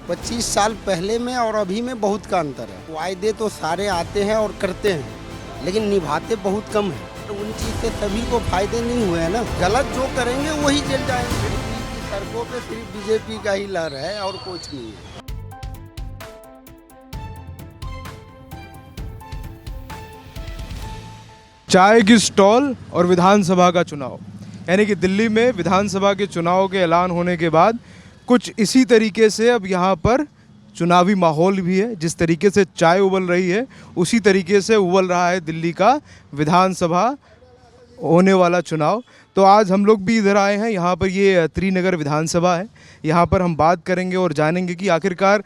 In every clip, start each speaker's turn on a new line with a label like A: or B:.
A: 25 साल पहले में और अभी में बहुत का अंतर है। वायदे तो सारे आते हैं और करते हैं, लेकिन निभाते बहुत कम है। तो उन चीज़ से सभी को फायदे नहीं हुए हैं ना। गलत जो करेंगे वही जेल जाएंगे। सड़कों पे सिर्फ बीजेपी का ही लहर है और कुछ नहीं है।
B: चाय की स्टॉल और विधानसभा का चुनाव, यानी कि दिल्ली में विधानसभा के चुनाव के ऐलान होने के बाद कुछ इसी तरीके से अब यहाँ पर चुनावी माहौल भी है। जिस तरीके से चाय उबल रही है उसी तरीके से उबल रहा है दिल्ली का विधानसभा होने वाला चुनाव। तो आज हम लोग भी इधर आए हैं, यहाँ पर ये त्रिनगर विधानसभा है। यहाँ पर हम बात करेंगे और जानेंगे कि आखिरकार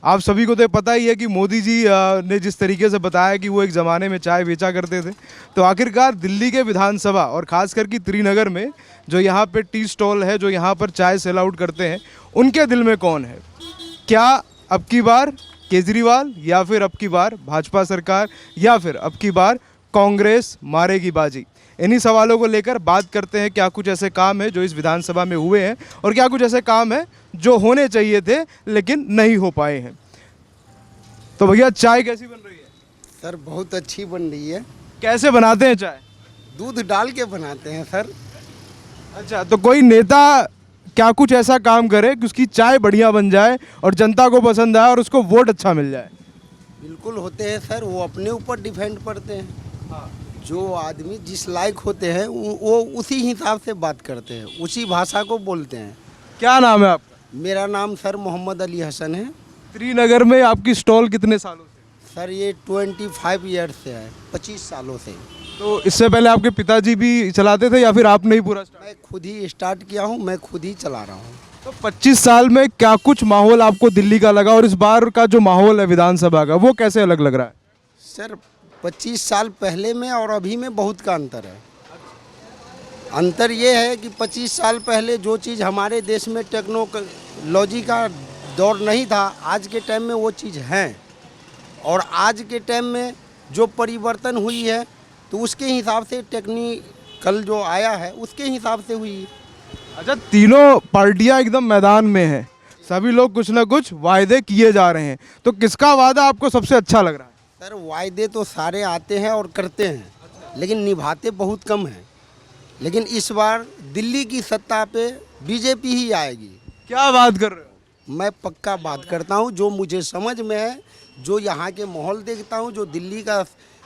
B: आप सभी को तो पता ही है कि मोदी जी ने जिस तरीके से बताया कि वो एक ज़माने में चाय बेचा करते थे, तो आखिरकार दिल्ली के विधानसभा और ख़ासकर कि त्रिनगर में जो यहाँ पे टी स्टॉल है, जो यहाँ पर चाय सेल आउट करते हैं, उनके दिल में कौन है? क्या अब की बार केजरीवाल या फिर अब की बार भाजपा सरकार या फिर अब की बार कांग्रेस मारेगी बाजी? इन्हीं सवालों को लेकर बात करते हैं। क्या कुछ ऐसे काम है जो इस विधानसभा में हुए हैं और क्या कुछ ऐसे काम है जो होने चाहिए थे लेकिन नहीं हो पाए हैं। तो भैया चाय कैसी बन रही है?
A: सर बहुत अच्छी बन रही है।
B: कैसे बनाते हैं चाय?
A: दूध डाल के बनाते हैं सर।
B: अच्छा, तो कोई नेता क्या कुछ ऐसा काम करे कि उसकी चाय बढ़िया बन जाए और जनता को पसंद आए और उसको वोट अच्छा मिल जाए?
A: बिल्कुल होते हैं सर, वो अपने ऊपर डिपेंड पड़ते हैं।
B: हाँ।
A: जो आदमी जिस लायक होते हैं वो उसी हिसाब से बात करते हैं, उसी भाषा को बोलते हैं।
B: क्या नाम है आपका?
A: मेरा नाम सर मोहम्मद अली हसन है।
B: त्रिनगर में आपकी स्टॉल कितने सालों से?
A: सर ये 25 ईयर से है, 25 सालों से।
B: तो इससे पहले आपके पिताजी भी चलाते थे या फिर आपने ही पूरा स्टार्ट?
A: मैं खुद ही स्टार्ट किया हूँ, मैं खुद ही चला रहा हूँ।
B: तो 25 साल में क्या कुछ माहौल आपको दिल्ली का लगा और इस बार का जो माहौल है विधानसभा का वो कैसे अलग लग रहा है?
A: सर 25 साल पहले में और अभी में बहुत का अंतर है। अंतर ये है कि 25 साल पहले जो चीज़ हमारे देश में टेक्नोलॉजी का दौर नहीं था, आज के टाइम में वो चीज़ है। और आज के टाइम में जो परिवर्तन हुई है तो उसके हिसाब से टेक्निकल जो आया है उसके हिसाब से हुई है।
B: अच्छा, तीनों पार्टियां एकदम मैदान में हैं, सभी लोग कुछ ना कुछ वायदे किए जा रहे हैं, तो किसका वादा आपको सबसे अच्छा लग रहा है?
A: सर वायदे तो सारे आते हैं और करते हैं, लेकिन निभाते बहुत कम हैं। लेकिन इस बार दिल्ली की सत्ता पे बीजेपी ही आएगी।
B: क्या बात कर रहे हो?
A: मैं पक्का बात करता हूँ, जो मुझे समझ में है, जो यहाँ के माहौल देखता हूँ, जो दिल्ली का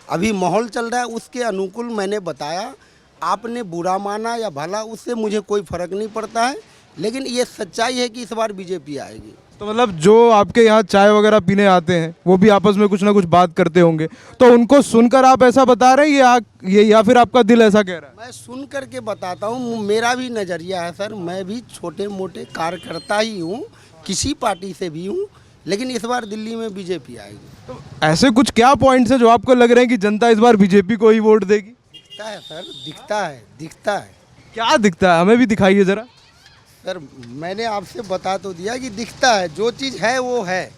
A: अभी माहौल चल रहा है उसके अनुकूल मैंने बताया। आपने बुरा माना या भला उससे मुझे कोई फ़र्क नहीं पड़ता है, लेकिन ये सच्चाई है कि इस बार बीजेपी आएगी।
B: तो मतलब जो आपके यहाँ चाय वगैरह पीने आते हैं वो भी आपस में कुछ ना कुछ बात करते होंगे, तो उनको सुनकर आप ऐसा बता रहे हैं या फिर आपका दिल ऐसा कह रहा है?
A: मैं सुन करके बताता हूँ, मेरा भी नज़रिया है सर। मैं भी छोटे मोटे कार्यकर्ता ही हूँ, किसी पार्टी से भी हूँ, लेकिन इस बार दिल्ली में बीजेपी आएगी।
B: तो ऐसे कुछ क्या पॉइंट्स हैं जो आपको लग रहे हैं कि जनता इस बार बीजेपी को ही वोट देगी?
A: दिखता है सर, दिखता है।
B: क्या दिखता है, हमें भी दिखाइए ज़रा।
A: सर मैंने आपसे बता तो दिया कि दिखता है, जो चीज़ है वो है।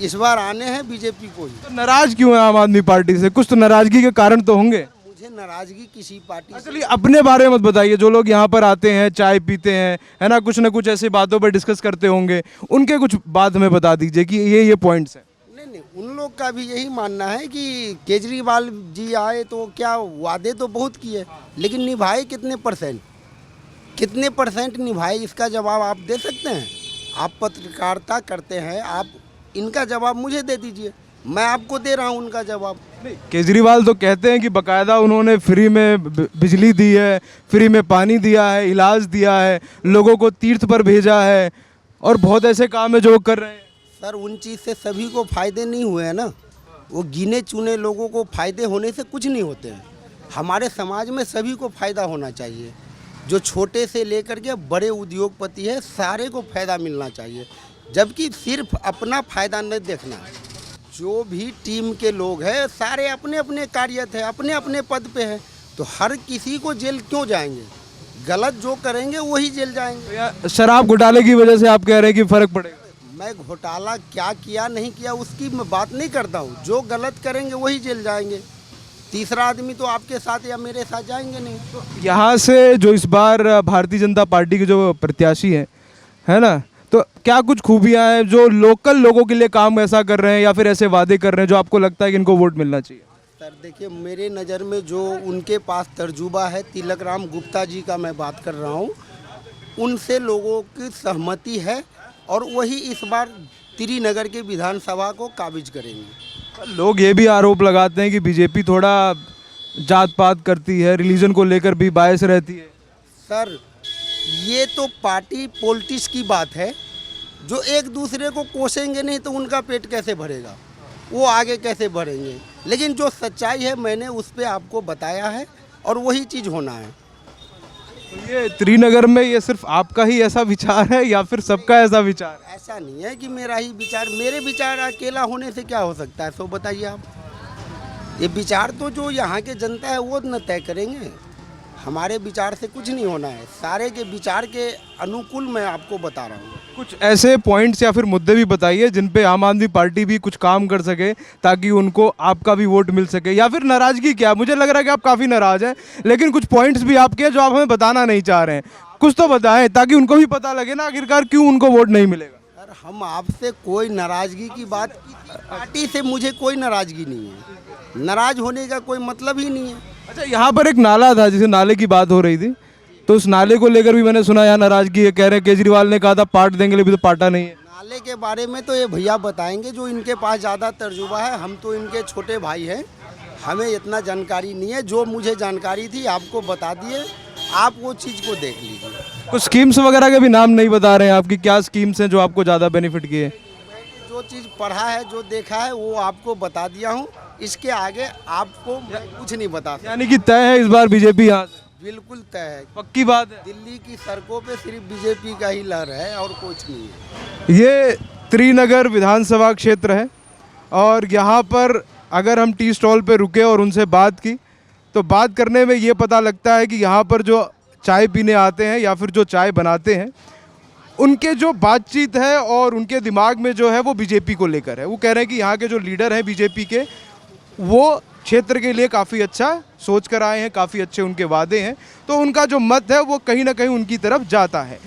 A: इस बार आने हैं बीजेपी को ही।
B: तो नाराज क्यों है आम आदमी पार्टी से? कुछ तो नाराजगी के कारण तो होंगे।
A: मुझे नाराजगी किसी पार्टी से।
B: चलिए अपने बारे में मत बताइए, जो लोग यहाँ पर आते हैं चाय पीते हैं, है ना, कुछ ना कुछ ऐसी बातों पर डिस्कस करते होंगे, उनके कुछ बात हमें बता दीजिए कि ये पॉइंट्स हैं।
A: नहीं, उन लोग का भी यही मानना है कि केजरीवाल जी आए तो क्या वादे तो बहुत किए, लेकिन निभाए कितने परसेंट निभाए, इसका जवाब आप दे सकते हैं? आप पत्रकारिता करते हैं, आप इनका जवाब मुझे दे दीजिए, मैं आपको दे रहा हूँ उनका जवाब।
B: नहीं, केजरीवाल तो कहते हैं कि बकायदा उन्होंने फ्री में बिजली दी है, फ्री में पानी दिया है, इलाज दिया है, लोगों को तीर्थ पर भेजा है और बहुत ऐसे काम है जो कर रहे हैं।
A: सर उन चीज़ से सभी को फ़ायदे नहीं हुए हैं ना। वो गिने चुने लोगों को फ़ायदे होने से कुछ नहीं होते हैं। हमारे समाज में सभी को फ़ायदा होना चाहिए, जो छोटे से लेकर के बड़े उद्योगपति है सारे को फ़ायदा मिलना चाहिए, जबकि सिर्फ अपना फ़ायदा नहीं देखना है। जो भी टीम के लोग हैं सारे अपने अपने कार्यरत हैं, अपने अपने पद पे हैं, तो हर किसी को जेल क्यों जाएंगे? गलत जो करेंगे वही जेल जाएंगे।
B: शराब घोटाले की वजह से आप कह रहे हैं कि फ़र्क पड़ेगा?
A: मैं घोटाला क्या किया नहीं किया उसकी मैं बात नहीं करता हूँ, जो गलत करेंगे वही जेल जाएंगे। तीसरा आदमी तो आपके साथ या मेरे साथ जाएंगे नहीं। तो
B: यहाँ से जो इस बार भारतीय जनता पार्टी के जो प्रत्याशी हैं, है ना, तो क्या कुछ खूबियां हैं जो लोकल लोगों के लिए काम ऐसा कर रहे हैं या फिर ऐसे वादे कर रहे हैं जो आपको लगता है कि इनको वोट मिलना चाहिए?
A: सर देखिए, मेरे नज़र में जो उनके पास तर्जुबा है, तिलक राम गुप्ता जी का मैं बात कर रहा हूँ, उनसे लोगों की सहमति है और वही इस बार त्रिनगर के विधानसभा को काबिज करेंगे।
B: लोग ये भी आरोप लगाते हैं कि बीजेपी थोड़ा जात पात करती है, रिलीजन को लेकर भी बायस रहती है।
A: सर ये तो पार्टी पॉलिटिक्स की बात है। जो एक दूसरे को कोसेंगे नहीं तो उनका पेट कैसे भरेगा, वो आगे कैसे बढ़ेंगे। लेकिन जो सच्चाई है मैंने उस पर आपको बताया है और वही चीज़ होना है।
B: तो ये त्रिनगर में ये सिर्फ आपका ही ऐसा विचार है या फिर सबका ऐसा विचार है?
A: ऐसा नहीं है कि मेरा ही विचार, मेरे विचार अकेला होने से क्या हो सकता है, सो बताइए आप। ये विचार तो जो यहाँ के जनता है वो न तय करेंगे। हमारे विचार से कुछ नहीं होना है, सारे के विचार के अनुकूल मैं आपको बता रहा हूँ।
B: कुछ ऐसे पॉइंट्स या फिर मुद्दे भी बताइए जिन पे आम आदमी पार्टी भी कुछ काम कर सके ताकि उनको आपका भी वोट मिल सके, या फिर नाराजगी क्या? मुझे लग रहा है कि आप काफ़ी नाराज हैं, लेकिन कुछ पॉइंट्स भी आपके हैं जो आप हमें बताना नहीं चाह रहे हैं। कुछ तो बताएं ताकि उनको भी पता लगे ना आखिरकार क्यों उनको वोट नहीं मिलेगा।
A: सर हम आपसे कोई नाराज़गी की बात की, पार्टी से मुझे कोई नाराज़गी नहीं है, नाराज़ होने का कोई मतलब ही नहीं है।
B: अच्छा, यहाँ पर एक नाला था, जिसे नाले की बात हो रही थी, तो उस नाले को लेकर भी मैंने सुना यहाँ नाराजगी है। कह रहे हैं केजरीवाल ने कहा था पाट देंगे, लेकिन तो पाटा नहीं है।
A: नाले के बारे में तो ये भैया बताएंगे जो इनके पास ज़्यादा तर्जुबा है। हम तो इनके छोटे भाई हैं, हमें इतना जानकारी नहीं है। जो मुझे जानकारी थी आपको बता दिए, आप वो चीज़ को देख लीजिए।
B: कुछ स्कीम्स वगैरह के भी नाम नहीं बता रहे हैं आपकी, क्या स्कीम्स हैं जो आपको ज़्यादा बेनिफिट किए?
A: जो चीज़ पढ़ा है, जो देखा है वो आपको बता दिया हूँ। इसके आगे आपको मैं कुछ नहीं बता सकता।
B: यानी कि तय है इस बार बीजेपी यहाँ से?
A: बिल्कुल तय है,
B: पक्की बात है।
A: दिल्ली की सड़कों पे सिर्फ बीजेपी का ही लहर है और कुछ नहीं है।
B: ये त्रिनगर विधानसभा क्षेत्र है और यहाँ पर अगर हम टी स्टॉल पे रुके और उनसे बात की तो बात करने में ये पता लगता है कि यहाँ पर जो चाय पीने आते हैं या फिर जो चाय बनाते हैं, उनके जो बातचीत है और उनके दिमाग में जो है वो बीजेपी को लेकर है। वो कह रहे हैं कि यहाँ के जो लीडर हैं बीजेपी के, वो क्षेत्र के लिए काफ़ी अच्छा सोच कर आए हैं, काफ़ी अच्छे उनके वादे हैं, तो उनका जो मत है वो कहीं ना कहीं उनकी तरफ जाता है।